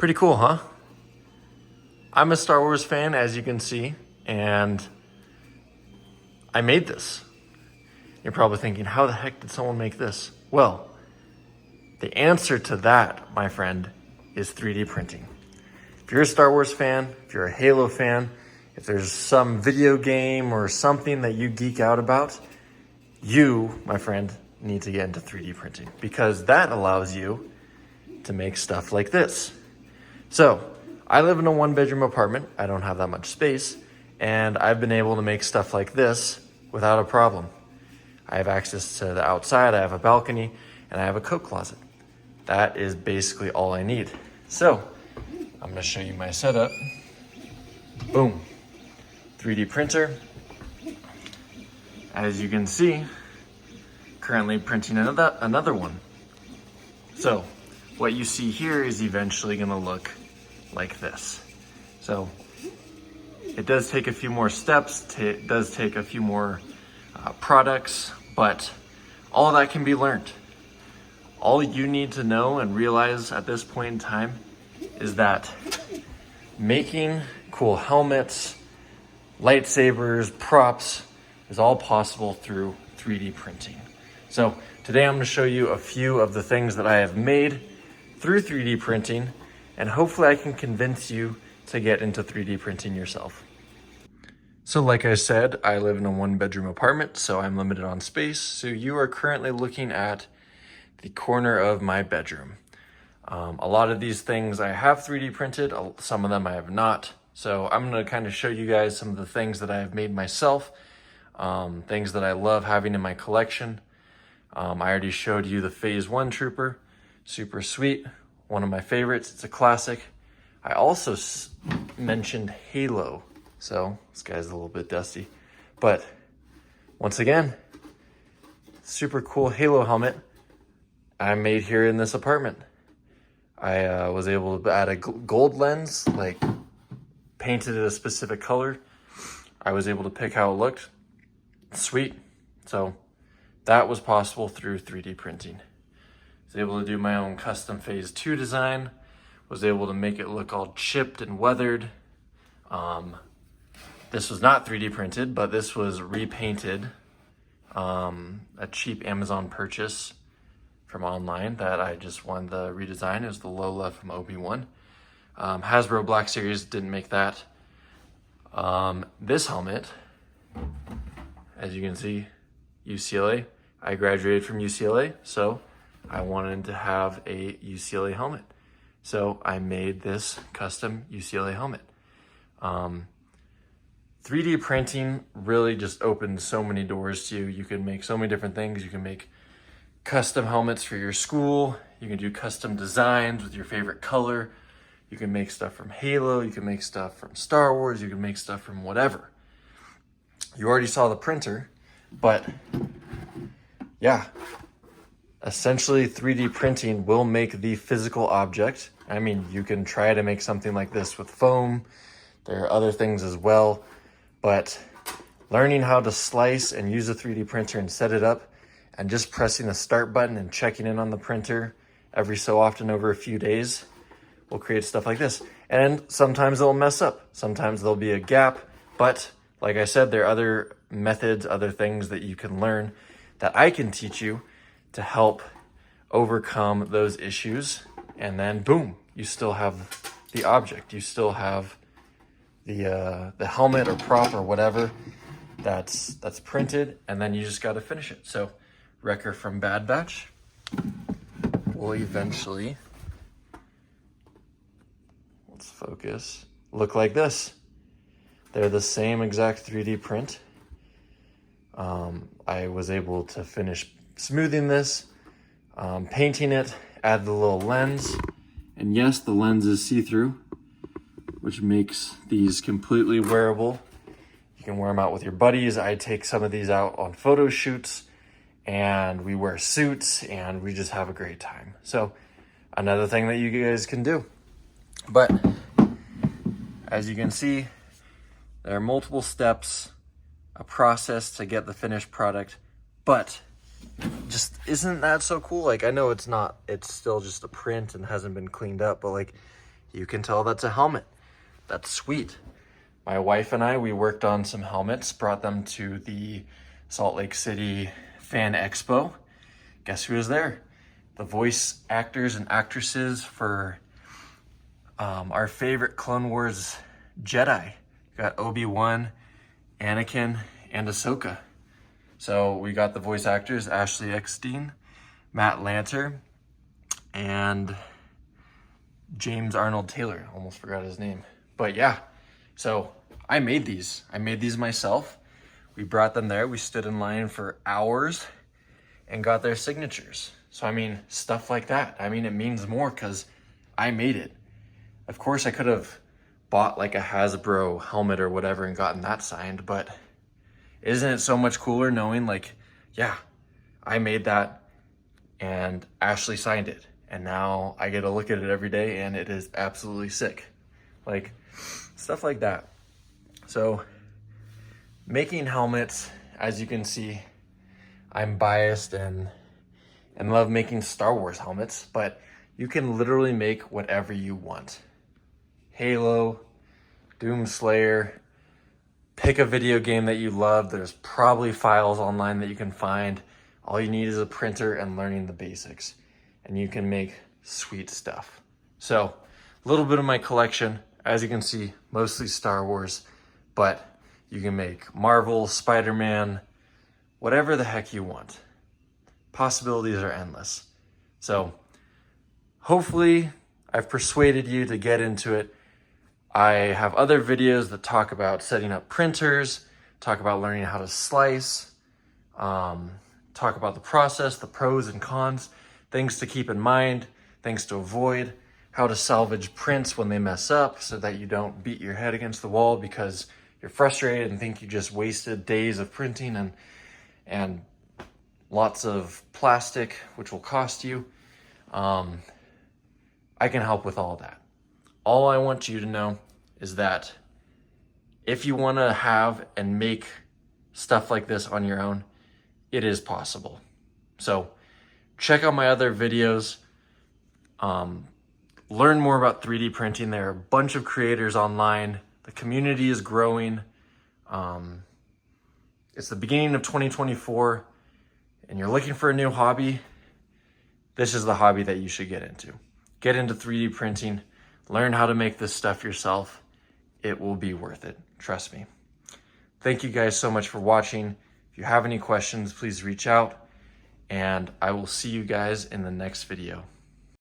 Pretty cool, huh? I'm a Star Wars fan, as you can see, and I made this. You're probably thinking, how the heck did someone make this? Well, the answer to that, my friend, is 3D printing. If you're a Star Wars fan, if you're a Halo fan, if there's some video game or something that you geek out about, you, my friend, need to get into 3D printing because that allows you to make stuff like this. So, I live in a 1-bedroom apartment. I don't have that much space, and I've been able to make stuff like this without a problem. I have access to the outside, I have a balcony, and I have a coat closet. That is basically all I need. So, I'm gonna show you my setup. Boom, 3D printer. As you can see, currently printing another one. So, what you see here is eventually gonna look like this. So, it does take a few more steps, it does take a few more products, but all of that can be learned. All you need to know and realize at this point in time is that making cool helmets, lightsabers, props is all possible through 3D printing. So today I'm going to show you a few of the things that I have made through 3D printing, and hopefully I can convince you to get into 3D printing yourself. So like I said, I live in a 1-bedroom apartment, so I'm limited on space. So you are currently looking at the corner of my bedroom. A lot of these things I have 3D printed, some of them I have not. So I'm gonna kind of show you guys some of the things that I have made myself, things that I love having in my collection. I already showed you the Phase 1 Trooper, super sweet, one of my favorites, it's a classic. I also mentioned Halo, so this guy's a little bit dusty. But once again, super cool Halo helmet I made here in this apartment. I was able to add a gold lens, like painted it a specific color. I was able to pick how it looked. Sweet. So that was possible through 3D printing. I was able to do my own custom Phase 2 design. Was able to make it look all chipped and weathered. This was not 3D printed, but this was repainted. A cheap Amazon purchase from online that I just wanted the redesign. It was the Lola from Obi-Wan. Hasbro Black Series didn't make that. This helmet, as you can see, UCLA. I graduated from UCLA, so I wanted to have a UCLA helmet. So I made this custom UCLA helmet. 3D printing really just opened so many doors to you. You can make so many different things. You can make custom helmets for your school. You can do custom designs with your favorite color. You can make stuff from Halo. You can make stuff from Star Wars. You can make stuff from whatever. You already saw the printer, but yeah, essentially 3D printing will make the physical object. I mean, you can try to make something like this with foam. There are other things as well, but learning how to slice and use a 3D printer and set it up and just pressing the start button and checking in on the printer every so often over a few days will create stuff like this. And sometimes it'll mess up. Sometimes there'll be a gap, but like I said, there are other methods, other things that you can learn that I can teach you to help overcome those issues. And then boom, you still have the object. You still have the helmet or prop or whatever that's printed, and then you just got to finish it. So Wrecker from Bad Batch will eventually, let's focus, look like this. They're the same exact 3D print. I was able to finish smoothing this, painting it, add the little lens, and yes, the lens is see-through, which makes these completely wearable. You can wear them out with your buddies. I take some of these out on photo shoots, and we wear suits, and we just have a great time. So another thing that you guys can do. But as you can see, there are multiple steps, a process to get the finished product, but just isn't that so cool? Like, I know it's not, it's still just a print and hasn't been cleaned up, but like, you can tell that's a helmet. That's sweet. My wife and I, we worked on some helmets, brought them to the Salt Lake City Fan Expo. Guess who was there? The voice actors and actresses for our favorite Clone Wars Jedi. Got Obi-Wan, Anakin, and Ahsoka. So we got the voice actors, Ashley Eckstein, Matt Lanter, and James Arnold Taylor. Almost forgot his name. But yeah, so I made these. I made these myself. We brought them there. We stood in line for hours and got their signatures. So I mean, stuff like that. I mean, it means more because I made it. Of course, I could have bought like a Hasbro helmet or whatever and gotten that signed, but isn't it so much cooler knowing like, yeah, I made that and Ashley signed it. And now I get to look at it every day and it is absolutely sick. Like stuff like that. So making helmets, as you can see, I'm biased and love making Star Wars helmets, but you can literally make whatever you want. Halo, Doomslayer, pick a video game that you love. There's probably files online that you can find. All you need is a printer and learning the basics, and you can make sweet stuff. So a little bit of my collection, as you can see, mostly Star Wars, but you can make Marvel, Spider-Man, whatever the heck you want. Possibilities are endless. So hopefully I've persuaded you to get into it. I have other videos that talk about setting up printers, talk about learning how to slice, talk about the process, the pros and cons, things to keep in mind, things to avoid, how to salvage prints when they mess up so that you don't beat your head against the wall because you're frustrated and think you just wasted days of printing and lots of plastic, which will cost you. I can help with all that. All I want you to know is that if you want to have and make stuff like this on your own, it is possible. So check out my other videos. Learn more about 3D printing. There are a bunch of creators online. The community is growing. It's the beginning of 2024 and you're looking for a new hobby. This is the hobby that you should get into. Get into 3D printing. Learn how to make this stuff yourself. It will be worth it. Trust me. Thank you guys so much for watching. If you have any questions, please reach out and I will see you guys in the next video.